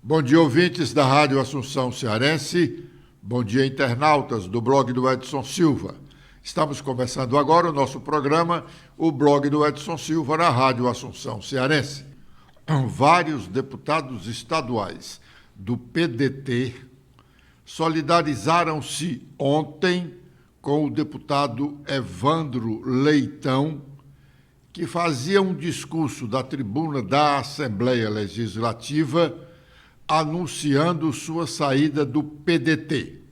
Bom dia, ouvintes da Rádio Assunção Cearense. Bom dia, internautas do blog do Edson Silva. Estamos começando agora o nosso programa, o blog do Edson Silva, na Rádio Assunção Cearense. Vários deputados estaduais do PDT solidarizaram-se ontem com o deputado Evandro Leitão, que fazia um discurso da tribuna da Assembleia Legislativa anunciando sua saída do PDT.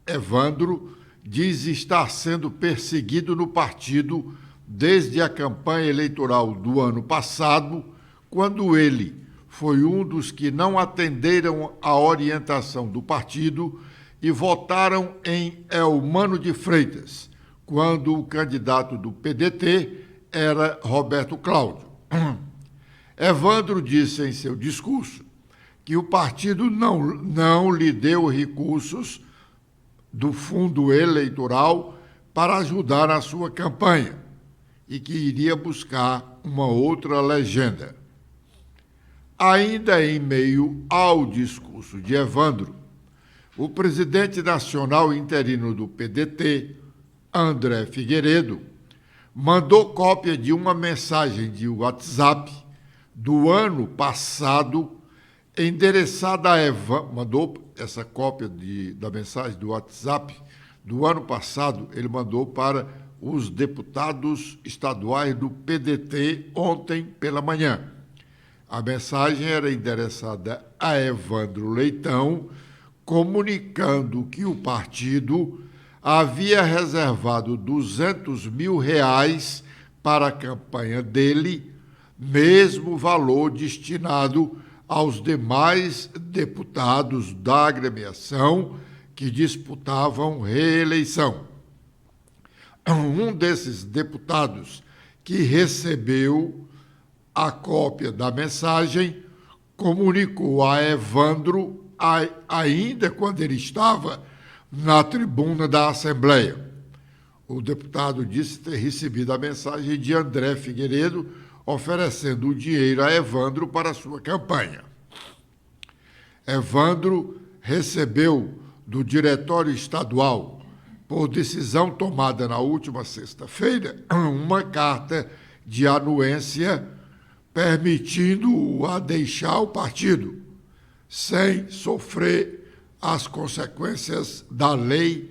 Evandro diz estar sendo perseguido no partido desde a campanha eleitoral do ano passado, quando ele foi um dos que não atenderam a orientação do partido e votaram em Eumano de Freitas, quando o candidato do PDT era Roberto Cláudio. Evandro disse em seu discurso que o partido não lhe deu recursos do fundo eleitoral para ajudar na sua campanha e que iria buscar uma outra legenda. Ainda em meio ao discurso de Evandro, o presidente nacional interino do PDT, André Figueiredo, mandou cópia de uma mensagem de WhatsApp do ano passado, endereçada a Evandro. Mandou essa cópia da mensagem do WhatsApp do ano passado, ele mandou para os deputados estaduais do PDT ontem pela manhã. A mensagem era endereçada a Evandro Leitão, comunicando que o partido havia reservado R$200 mil para a campanha dele, mesmo valor destinado aos demais deputados da agremiação que disputavam reeleição. Um desses deputados que recebeu a cópia da mensagem comunicou a Evandro, ainda quando ele estava na tribuna da Assembleia. O deputado disse ter recebido a mensagem de André Figueiredo oferecendo o dinheiro a Evandro para a sua campanha. Evandro recebeu do Diretório Estadual, por decisão tomada na última sexta-feira, uma carta de anuência permitindo-o a deixar o partido, sem sofrer as consequências da lei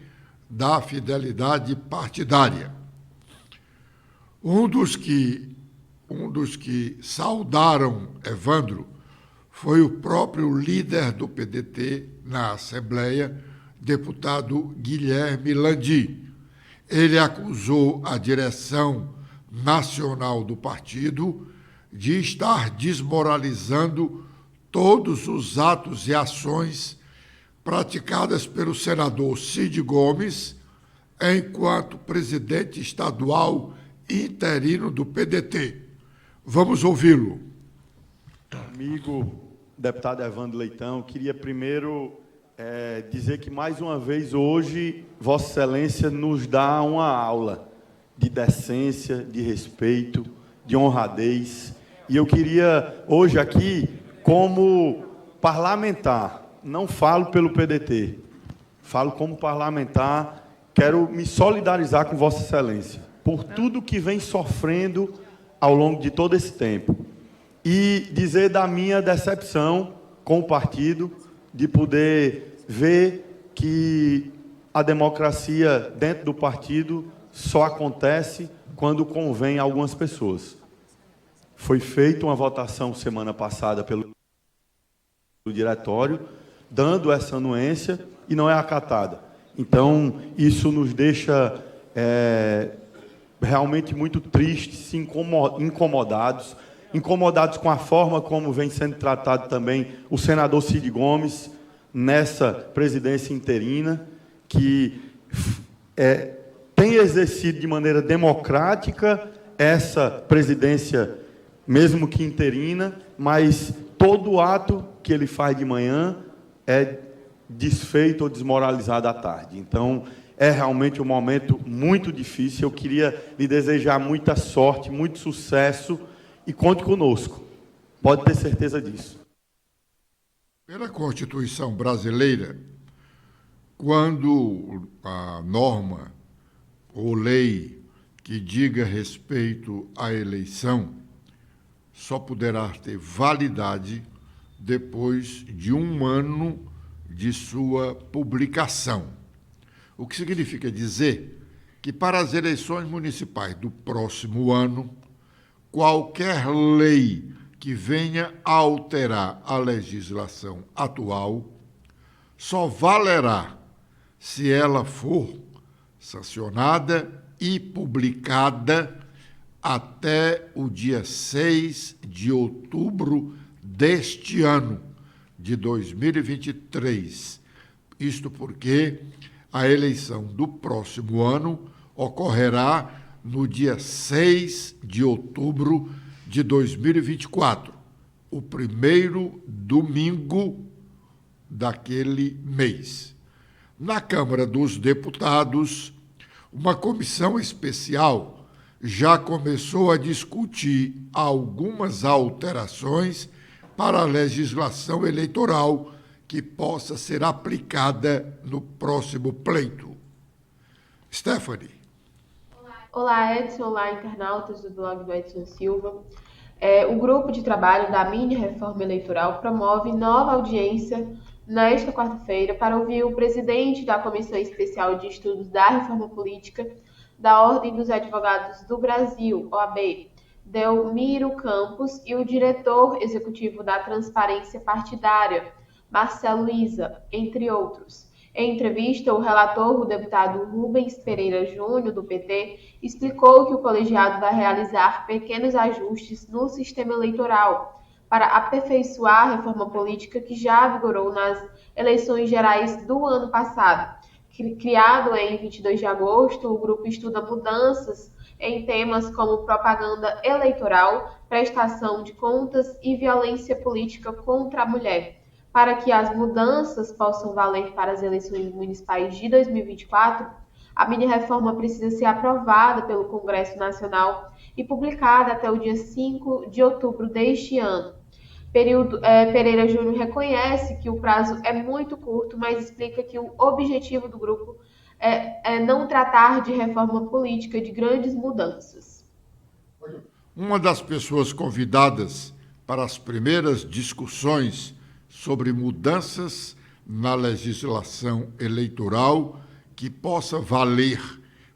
da fidelidade partidária. Um dos que saudaram Evandro foi o próprio líder do PDT na Assembleia, deputado Guilherme Landim. Ele acusou a direção nacional do partido de estar desmoralizando todos os atos e ações praticadas pelo senador Cid Gomes, enquanto presidente estadual interino do PDT. Vamos ouvi-lo. Amigo deputado Evandro Leitão, queria primeiro dizer que, mais uma vez, hoje, Vossa Excelência nos dá uma aula de decência, de respeito, de honradez. E eu queria, hoje aqui, como parlamentar, não falo pelo PDT, falo como parlamentar, quero me solidarizar com Vossa Excelência por tudo que vem sofrendo ao longo de todo esse tempo. E dizer da minha decepção com o partido, de poder ver que a democracia dentro do partido só acontece quando convém a algumas pessoas. Foi feita uma votação semana passada pelo diretório, dando essa anuência, e não é acatada. Então, isso nos deixa realmente muito tristes, incomodados com a forma como vem sendo tratado também o senador Cid Gomes nessa presidência interina, que tem exercido de maneira democrática essa presidência, mesmo que interina, mas todo ato que ele faz de manhã é desfeito ou desmoralizado à tarde. Então, é realmente um momento muito difícil. Eu queria lhe desejar muita sorte, muito sucesso, e conte conosco. Pode ter certeza disso. Pela Constituição brasileira, quando a norma ou lei que diga respeito à eleição só poderá ter validade depois de 1 ano de sua publicação. O que significa dizer que, para as eleições municipais do próximo ano, qualquer lei que venha a alterar a legislação atual só valerá se ela for sancionada e publicada até o dia 6 de outubro deste ano, de 2023. Isto porque a eleição do próximo ano ocorrerá no dia 6 de outubro de 2024, o primeiro domingo daquele mês. Na Câmara dos Deputados, uma comissão especial já começou a discutir algumas alterações para a legislação eleitoral que possa ser aplicada no próximo pleito. Stephanie. Olá, Edson. Olá, internautas do blog do Edson Silva. O grupo de trabalho da mini-reforma eleitoral promove nova audiência nesta quarta-feira para ouvir o presidente da Comissão Especial de Estudos da Reforma Política da Ordem dos Advogados do Brasil, OAB, Delmiro Campos, e o diretor executivo da Transparência Partidária, Marcelo Isa, entre outros. Em entrevista, o relator, o deputado Rubens Pereira Júnior, do PT, explicou que o colegiado vai realizar pequenos ajustes no sistema eleitoral para aperfeiçoar a reforma política que já vigorou nas eleições gerais do ano passado. Criado em 22 de agosto, o grupo estuda mudanças em temas como propaganda eleitoral, prestação de contas e violência política contra a mulher. Para que as mudanças possam valer para as eleições municipais de 2024, a mini-reforma precisa ser aprovada pelo Congresso Nacional e publicada até o dia 5 de outubro deste ano. Pereira Júnior reconhece que o prazo é muito curto, mas explica que o objetivo do grupo é não tratar de reforma política de grandes mudanças. Uma das pessoas convidadas para as primeiras discussões sobre mudanças na legislação eleitoral que possa valer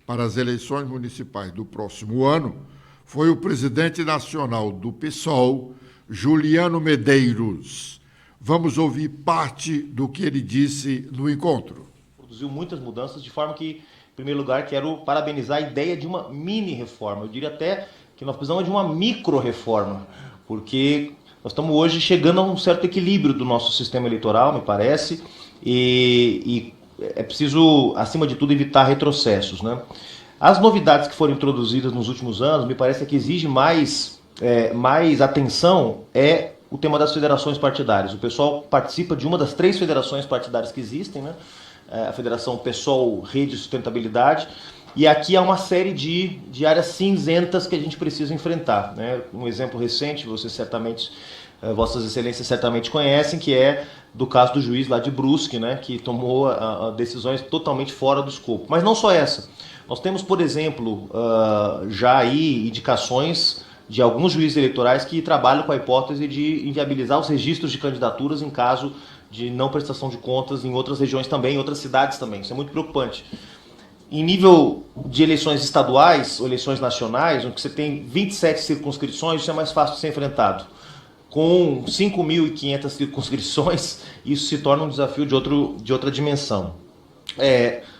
para as eleições municipais do próximo ano foi o presidente nacional do PSOL, Juliano Medeiros. Vamos ouvir parte do que ele disse no encontro. Produziu muitas mudanças, de forma que, em primeiro lugar, quero parabenizar a ideia de uma mini-reforma. Eu diria até que nós precisamos de uma micro-reforma, porque nós estamos hoje chegando a um certo equilíbrio do nosso sistema eleitoral, me parece, e é preciso, acima de tudo, evitar retrocessos, né? As novidades que foram introduzidas nos últimos anos, me parece que exige mais atenção o tema das federações partidárias. O pessoal participa de uma das 3 federações partidárias que existem, né? A Federação PSOL Rede Sustentabilidade, e aqui há uma série de áreas cinzentas que a gente precisa enfrentar, né? Um exemplo recente, Vossas Excelências certamente conhecem, que é do caso do juiz lá de Brusque, né? Que tomou decisões totalmente fora do escopo. Mas não só essa. Nós temos, por exemplo, já aí indicações de alguns juízes eleitorais que trabalham com a hipótese de inviabilizar os registros de candidaturas em caso de não prestação de contas em outras regiões também, em outras cidades também. Isso é muito preocupante. Em nível de eleições estaduais ou eleições nacionais, onde você tem 27 circunscrições, isso é mais fácil de ser enfrentado. Com 5.500 circunscrições, isso se torna um desafio de outra dimensão.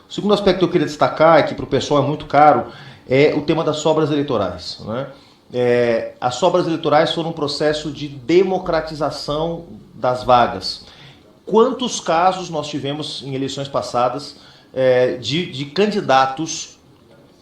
O segundo aspecto que eu queria destacar, e que para o pessoal é muito caro, é o tema das sobras eleitorais, né? As sobras eleitorais foram um processo de democratização das vagas. Quantos casos nós tivemos em eleições passadas de candidatos,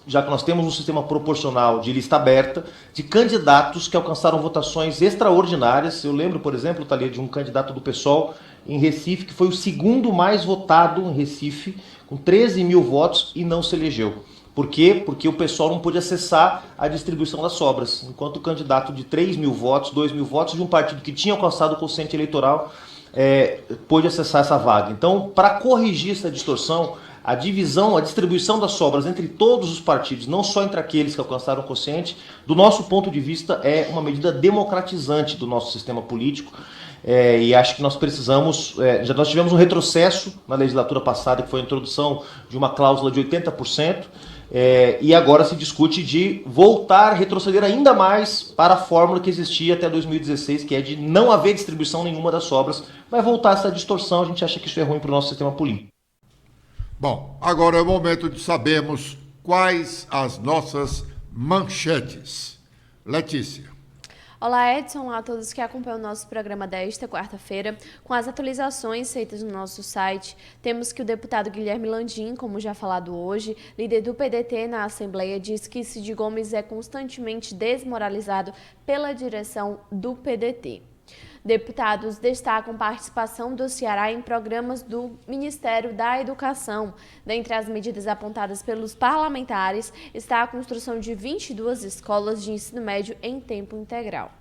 já que nós temos um sistema proporcional de lista aberta, de candidatos que alcançaram votações extraordinárias. Eu lembro, por exemplo, Thalia, de um candidato do PSOL em Recife, que foi o segundo mais votado em Recife, com 13 mil votos, e não se elegeu. Por quê? Porque o pessoal não pôde acessar a distribuição das sobras. Enquanto o candidato de 3.000 votos, 2.000 votos de um partido que tinha alcançado o quociente eleitoral pôde acessar essa vaga. Então, para corrigir essa distorção, a divisão, a distribuição das sobras entre todos os partidos, não só entre aqueles que alcançaram o quociente, do nosso ponto de vista, é uma medida democratizante do nosso sistema político. E acho que nós precisamos, nós tivemos um retrocesso na legislatura passada, que foi a introdução de uma cláusula de 80%, e agora se discute de voltar, retroceder ainda mais para a fórmula que existia até 2016, que é de não haver distribuição nenhuma das sobras. Vai voltar essa distorção, a gente acha que isso é ruim para o nosso sistema político. Bom, agora é o momento de sabermos quais as nossas manchetes. Letícia. Olá, Edson, olá a todos que acompanham o nosso programa desta quarta-feira. Com as atualizações feitas no nosso site, temos que o deputado Guilherme Landim, como já falado hoje, líder do PDT na Assembleia, diz que Cid Gomes é constantemente desmoralizado pela direção do PDT. Deputados destacam participação do Ceará em programas do Ministério da Educação. Dentre as medidas apontadas pelos parlamentares está a construção de 22 escolas de ensino médio em tempo integral.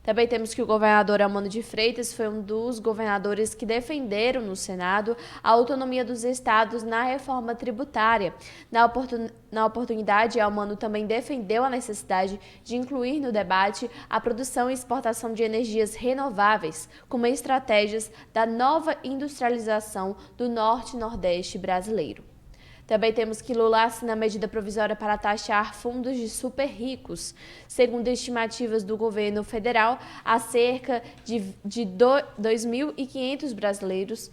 Também temos que o governador Amândio de Freitas foi um dos governadores que defenderam no Senado a autonomia dos estados na reforma tributária. Na oportunidade, Amândio também defendeu a necessidade de incluir no debate a produção e exportação de energias renováveis, como estratégias da nova industrialização do Norte e Nordeste brasileiro. Também temos que Lula assina a medida provisória para taxar fundos de super ricos. Segundo estimativas do governo federal, há cerca de 2.500 brasileiros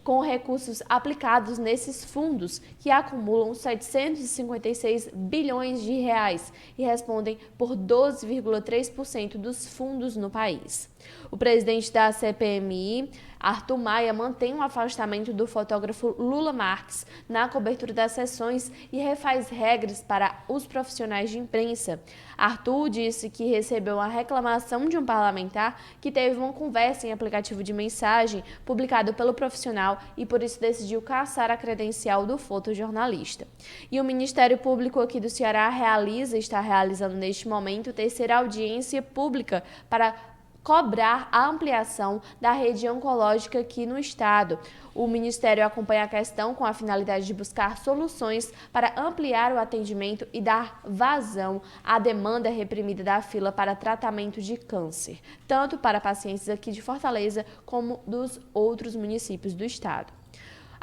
com recursos aplicados nesses fundos, que acumulam 756 bilhões de reais e respondem por 12,3% dos fundos no país. O presidente da CPMI, Arthur Maia, mantém um afastamento do fotógrafo Lula Marques na cobertura das sessões e refaz regras para os profissionais de imprensa. Arthur disse que recebeu uma reclamação de um parlamentar que teve uma conversa em aplicativo de mensagem publicado pelo profissional e por isso decidiu caçar a credencial do fotojornalista. E o Ministério Público aqui do Ceará está realizando neste momento terceira audiência pública para cobrar a ampliação da rede oncológica aqui no estado. O Ministério acompanha a questão com a finalidade de buscar soluções para ampliar o atendimento e dar vazão à demanda reprimida da fila para tratamento de câncer, tanto para pacientes aqui de Fortaleza como dos outros municípios do estado.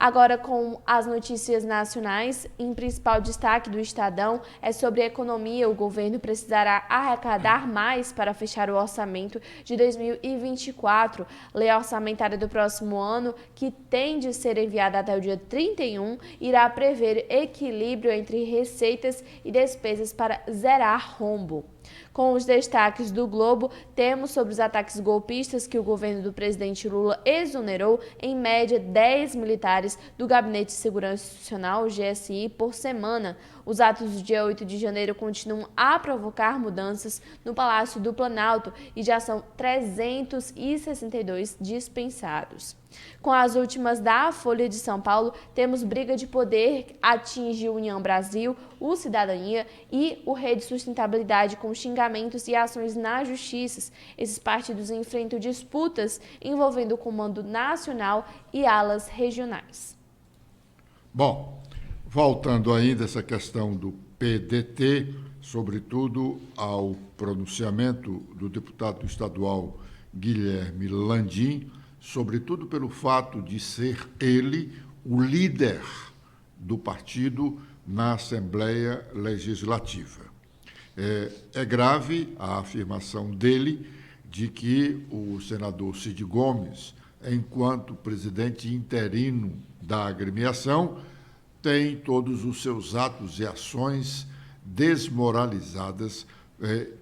Agora, com as notícias nacionais, em principal destaque do Estadão é sobre a economia. O governo precisará arrecadar mais para fechar o orçamento de 2024. Lei orçamentária do próximo ano, que tem de ser enviada até o dia 31, irá prever equilíbrio entre receitas e despesas para zerar rombo. Com os destaques do Globo, temos sobre os ataques golpistas que o governo do presidente Lula exonerou, em média, 10 militares do Gabinete de Segurança Institucional, o GSI, por semana. Os atos do dia 8 de janeiro continuam a provocar mudanças no Palácio do Planalto e já são 362 dispensados. Com as últimas da Folha de São Paulo, temos briga de poder atinge União Brasil, o Cidadania e o Rede Sustentabilidade com xingamentos e ações na justiça. Esses partidos enfrentam disputas envolvendo o Comando Nacional e alas regionais. Bom, voltando ainda a essa questão do PDT, sobretudo ao pronunciamento do deputado estadual Guilherme Landim, sobretudo pelo fato de ser ele o líder do partido na Assembleia Legislativa. É grave a afirmação dele de que o senador Cid Gomes, enquanto presidente interino da agremiação, tem todos os seus atos e ações desmoralizadas.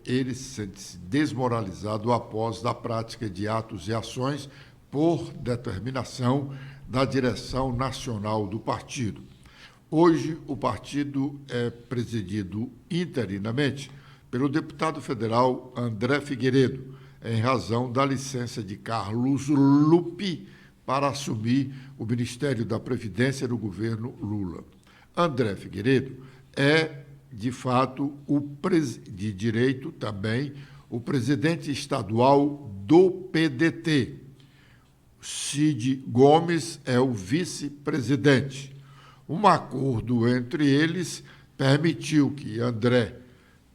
Ele se sente desmoralizado após a prática de atos e ações por determinação da direção nacional do partido. Hoje, o partido é presidido interinamente pelo deputado federal André Figueiredo, em razão da licença de Carlos Lupe para assumir o Ministério da Previdência no governo Lula. André Figueiredo é, de fato, de direito também, o presidente estadual do PDT. Cid Gomes é o vice-presidente. Um acordo entre eles permitiu que André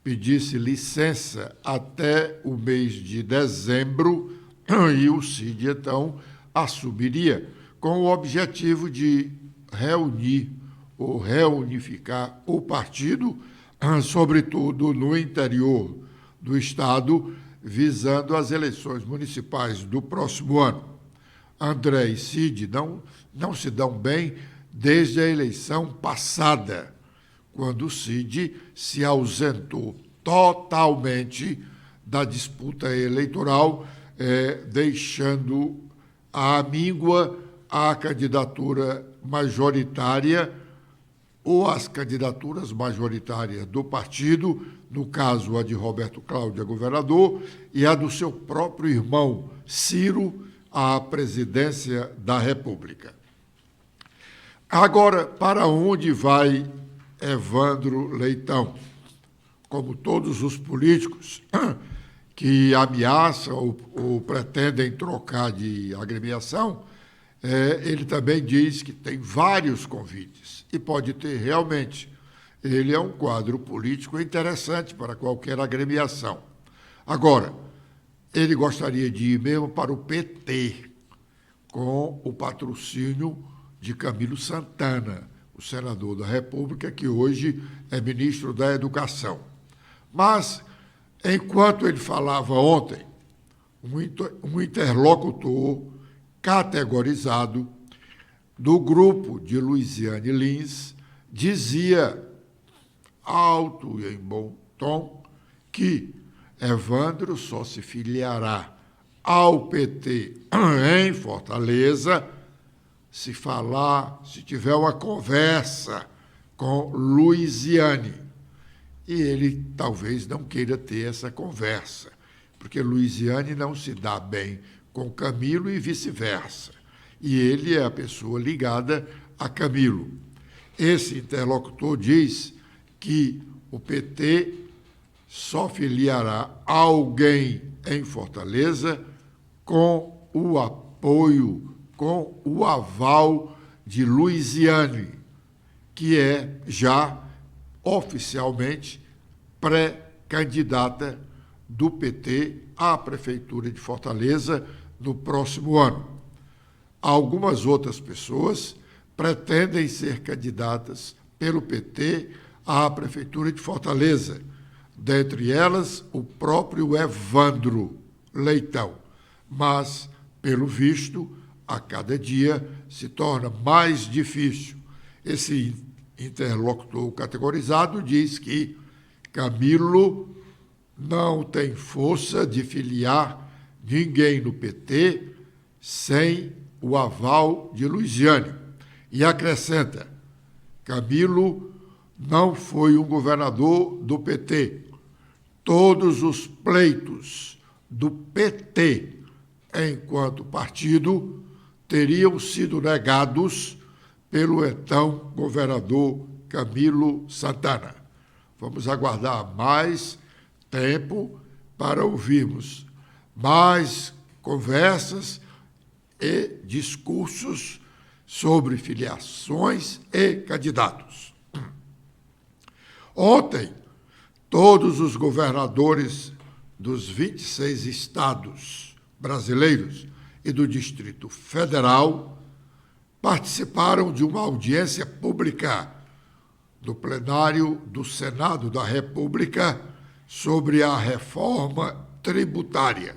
pedisse licença até o mês de dezembro e o Cid, então, assumiria com o objetivo de reunir ou reunificar o partido, sobretudo no interior do Estado, visando as eleições municipais do próximo ano. André e Cid não se dão bem desde a eleição passada, quando Cid se ausentou totalmente da disputa eleitoral, deixando à míngua a candidatura majoritária ou as candidaturas majoritárias do partido, no caso a de Roberto Cláudio a governador e a do seu próprio irmão Ciro à presidência da República. Agora, para onde vai Evandro Leitão? Como todos os políticos que ameaçam ou pretendem trocar de agremiação, ele também diz que tem vários convites e pode ter realmente. Ele é um quadro político interessante para qualquer agremiação. Agora, ele gostaria de ir mesmo para o PT, com o patrocínio de Camilo Santana, o senador da República, que hoje é ministro da Educação. Mas, enquanto ele falava ontem, um interlocutor categorizado do grupo de Luiziane Lins dizia, alto e em bom tom, que Evandro só se filiará ao PT em Fortaleza se tiver uma conversa com Luiziane. E ele talvez não queira ter essa conversa, porque Luiziane não se dá bem com Camilo e vice-versa. E ele é a pessoa ligada a Camilo. Esse interlocutor diz que o PT só filiará alguém em Fortaleza com o apoio, com o aval de Luiziane, que é já oficialmente pré-candidata do PT à Prefeitura de Fortaleza no próximo ano. Algumas outras pessoas pretendem ser candidatas pelo PT à Prefeitura de Fortaleza, dentre elas o próprio Evandro Leitão. Mas, pelo visto, a cada dia se torna mais difícil. Esse interlocutor categorizado diz que Camilo não tem força de filiar ninguém no PT sem o aval de Luiziane. E acrescenta, Camilo não foi um governador do PT. Todos os pleitos do PT, enquanto partido, teriam sido negados pelo então governador Camilo Santana. Vamos aguardar mais tempo para ouvirmos mais conversas e discursos sobre filiações e candidatos. Ontem, todos os governadores dos 26 estados brasileiros e do Distrito Federal participaram de uma audiência pública no plenário do Senado da República sobre a reforma tributária,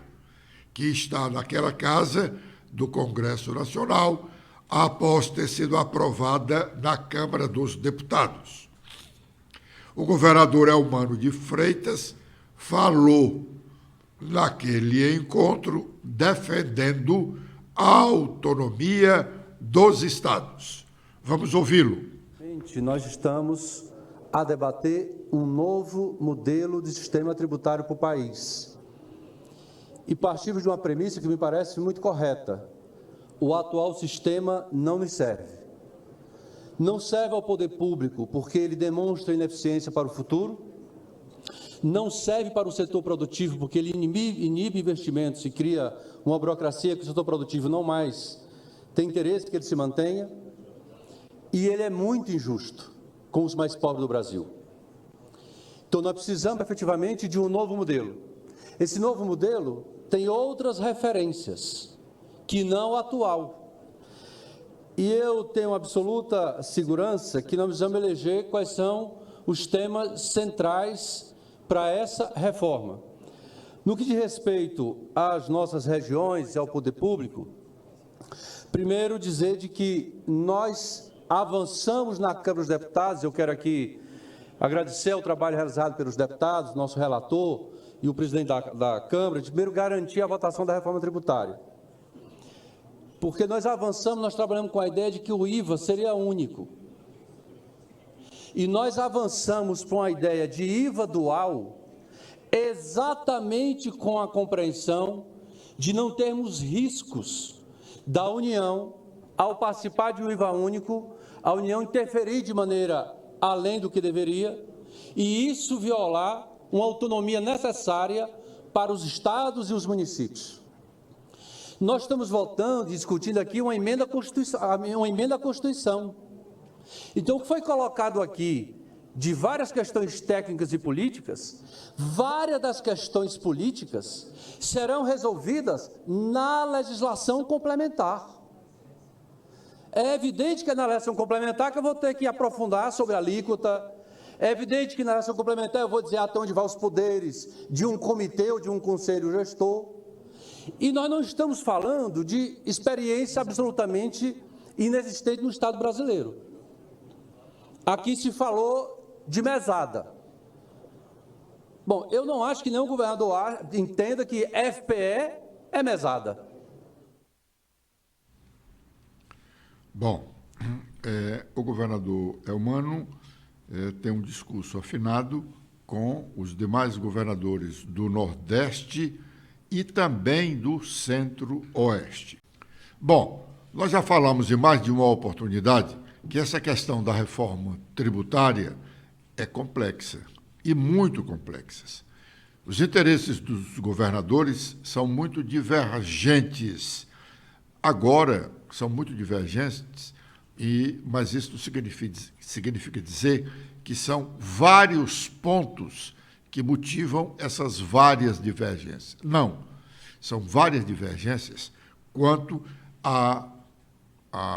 que está naquela casa do Congresso Nacional, após ter sido aprovada na Câmara dos Deputados. O governador Elmano de Freitas falou naquele encontro defendendo a autonomia dos estados. Vamos ouvi-lo. Nós estamos a debater um novo modelo de sistema tributário para o país. E partimos de uma premissa que me parece muito correta. O atual sistema não nos serve. não serve ao poder público porque ele demonstra ineficiência para o futuro, não serve para o setor produtivo porque ele inibe investimentos e cria uma burocracia que o setor produtivo não mais tem interesse que ele se mantenha, e ele é muito injusto com os mais pobres do Brasil. Então, nós precisamos efetivamente de um novo modelo. Esse novo modelo tem outras referências, que não o atual. E eu tenho absoluta segurança que nós precisamos eleger quais são os temas centrais para essa reforma. No que diz respeito às nossas regiões e ao poder público, primeiro dizer de que nós avançamos na Câmara dos Deputados. Eu quero aqui agradecer o trabalho realizado pelos deputados, nosso relator e o presidente da Câmara, de primeiro garantir a votação da reforma tributária. Porque nós avançamos, nós trabalhamos com a ideia de que o IVA seria único. E nós avançamos para uma ideia de IVA dual exatamente com a compreensão de não termos riscos da União, ao participar de um IVA único, a União interferir de maneira além do que deveria, e isso violar uma autonomia necessária para os estados e os municípios. Nós estamos voltando e discutindo aqui uma emenda à Constituição. Então, o que foi colocado aqui de várias questões técnicas e políticas, várias das questões políticas serão resolvidas na legislação complementar. É evidente que é na legislação complementar que eu vou ter que aprofundar sobre a alíquota, é evidente que na legislação complementar eu vou dizer até onde vão os poderes de um comitê ou de um conselho gestor. E nós não estamos falando de experiência absolutamente inexistente no Estado brasileiro. Aqui se falou de mesada. Bom, eu não acho que nenhum governador entenda que FPE é mesada. Bom, o governador Elmano tem um discurso afinado com os demais governadores do Nordeste e também do Centro-Oeste. Bom, nós já falamos em mais de uma oportunidade que essa questão da reforma tributária é complexa e muito complexa. Os interesses dos governadores são muito divergentes. Agora, são muito divergentes, mas isso significa dizer que são vários pontos que motivam essas várias divergências. Não, são várias divergências quanto à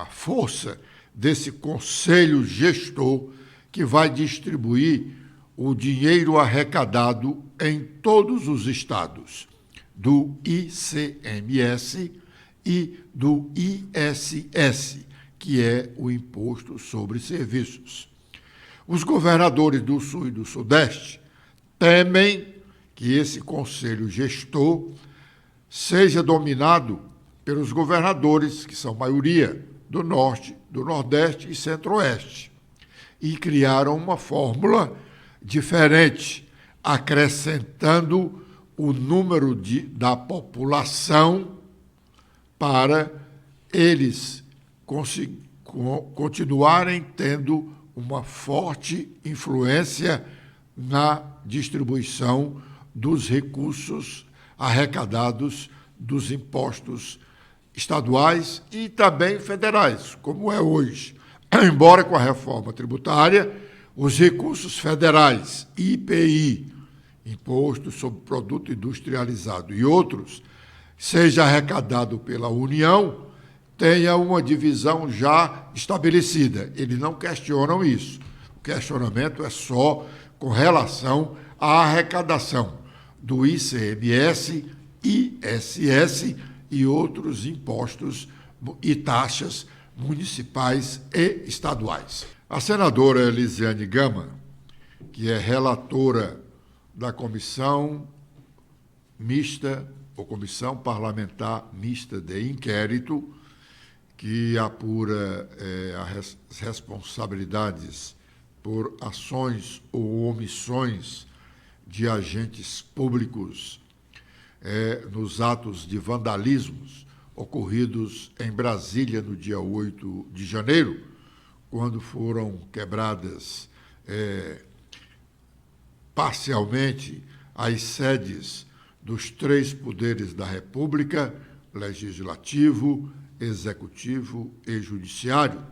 força desse conselho gestor que vai distribuir o dinheiro arrecadado em todos os estados, do ICMS e do ISS, que é o Imposto sobre Serviços. Os governadores do Sul e do Sudeste temem que esse conselho gestor seja dominado pelos governadores, que são maioria, do Norte, do Nordeste e Centro-Oeste, e criaram uma fórmula diferente, acrescentando o número da população para eles continuarem tendo uma forte influência na distribuição dos recursos arrecadados dos impostos estaduais e também federais, como é hoje. Embora com a reforma tributária, os recursos federais, IPI, Imposto sobre Produto Industrializado, e outros, seja arrecadado pela União, tenha uma divisão já estabelecida. Eles não questionam isso. O questionamento é só com relação à arrecadação do ICMS, ISS e outros impostos e taxas municipais e estaduais. A senadora Elisiane Gama, que é relatora da Comissão Mista, ou Comissão Parlamentar Mista de Inquérito, que apura as responsabilidades por ações ou omissões de agentes públicos nos atos de vandalismos ocorridos em Brasília no dia 8 de janeiro, quando foram quebradas parcialmente as sedes dos 3 poderes da República, Legislativo, Executivo e Judiciário.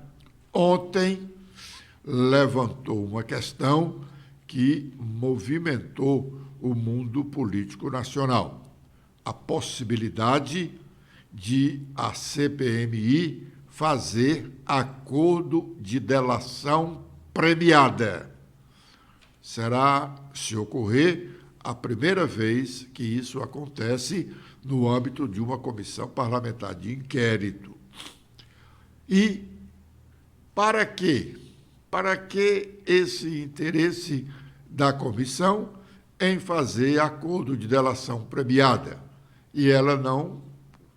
Ontem levantou uma questão que movimentou o mundo político nacional: a possibilidade de a CPMI fazer acordo de delação premiada. Será, se ocorrer, a primeira vez que isso acontece no âmbito de uma comissão parlamentar de inquérito. E para quê? Para que esse interesse da comissão em fazer acordo de delação premiada? E ela não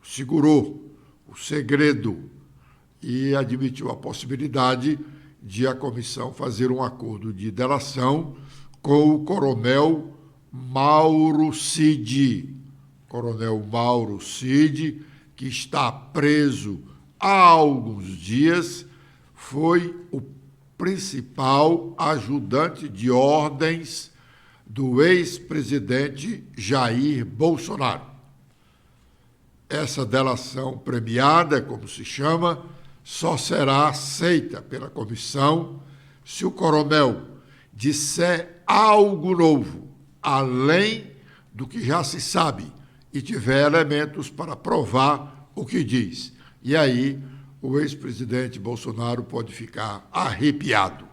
segurou o segredo e admitiu a possibilidade de a comissão fazer um acordo de delação com o coronel Mauro Cid. Coronel Mauro Cid, que está preso há alguns dias, foi o principal ajudante de ordens do ex-presidente Jair Bolsonaro. Essa delação premiada, como se chama, só será aceita pela comissão se o coronel disser algo novo, além do que já se sabe, e tiver elementos para provar o que diz. E aí o ex-presidente Bolsonaro pode ficar arrepiado.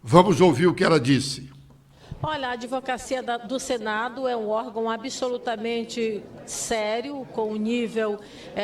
Vamos ouvir o que ela disse. Olha, a advocacia do Senado é um órgão absolutamente sério, com um nível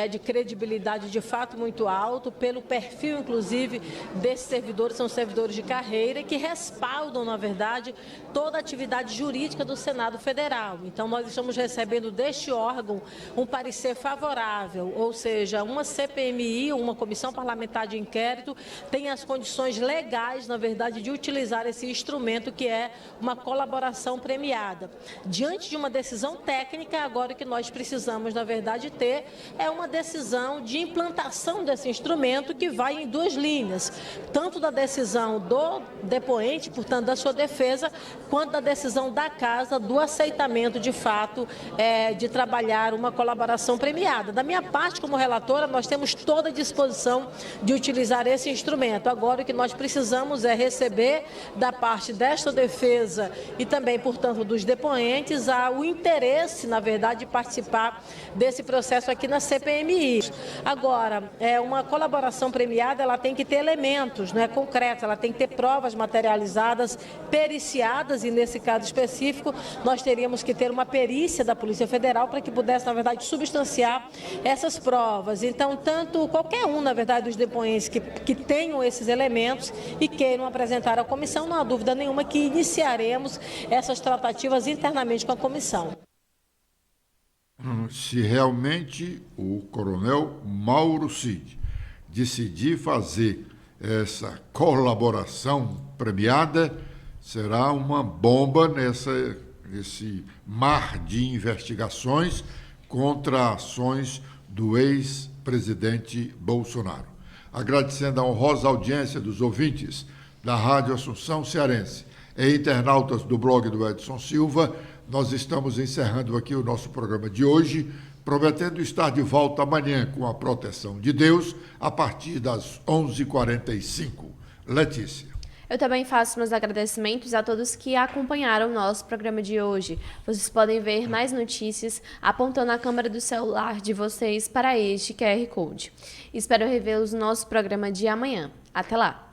de credibilidade de fato muito alto, pelo perfil, inclusive, desses servidores, são servidores de carreira que respaldam, na verdade, toda a atividade jurídica do Senado Federal. Então, nós estamos recebendo deste órgão um parecer favorável, ou seja, uma CPMI, uma comissão parlamentar de inquérito, tem as condições legais, na verdade, de utilizar esse instrumento que é uma colaboração premiada. Diante de uma decisão técnica, agora o que nós precisamos, na verdade, ter é uma decisão de implantação desse instrumento que vai em 2 linhas, tanto da decisão do depoente, portanto, da sua defesa, quanto da decisão da casa do aceitamento, de fato, de trabalhar uma colaboração premiada. Da minha parte, como relatora, nós temos toda a disposição de utilizar esse instrumento. Agora, o que nós precisamos é receber da parte desta defesa e também, portanto, dos depoentes, o interesse, na verdade, de participar desse processo aqui na CPMI. Agora, uma colaboração premiada, ela tem que ter elementos, né, concretos, ela tem que ter provas materializadas, periciadas, e nesse caso específico, nós teríamos que ter uma perícia da Polícia Federal para que pudesse, na verdade, substanciar essas provas. Então, tanto qualquer um, na verdade, dos depoentes que tenham esses elementos e queiram apresentar à comissão, não há dúvida nenhuma que iniciaremos essas tratativas internamente com a comissão. Se realmente o coronel Mauro Cid decidir fazer essa colaboração premiada, será uma bomba nesse mar de investigações contra ações do ex-presidente Bolsonaro. Agradecendo a honrosa audiência dos ouvintes da Rádio Assunção Cearense e internautas do blog do Edson Silva, nós estamos encerrando aqui o nosso programa de hoje, prometendo estar de volta amanhã com a proteção de Deus, a partir das 11h45. Letícia. Eu também faço meus agradecimentos a todos que acompanharam o nosso programa de hoje. Vocês podem ver mais notícias apontando a câmera do celular de vocês para este QR Code. Espero revê-los no nosso programa de amanhã. Até lá!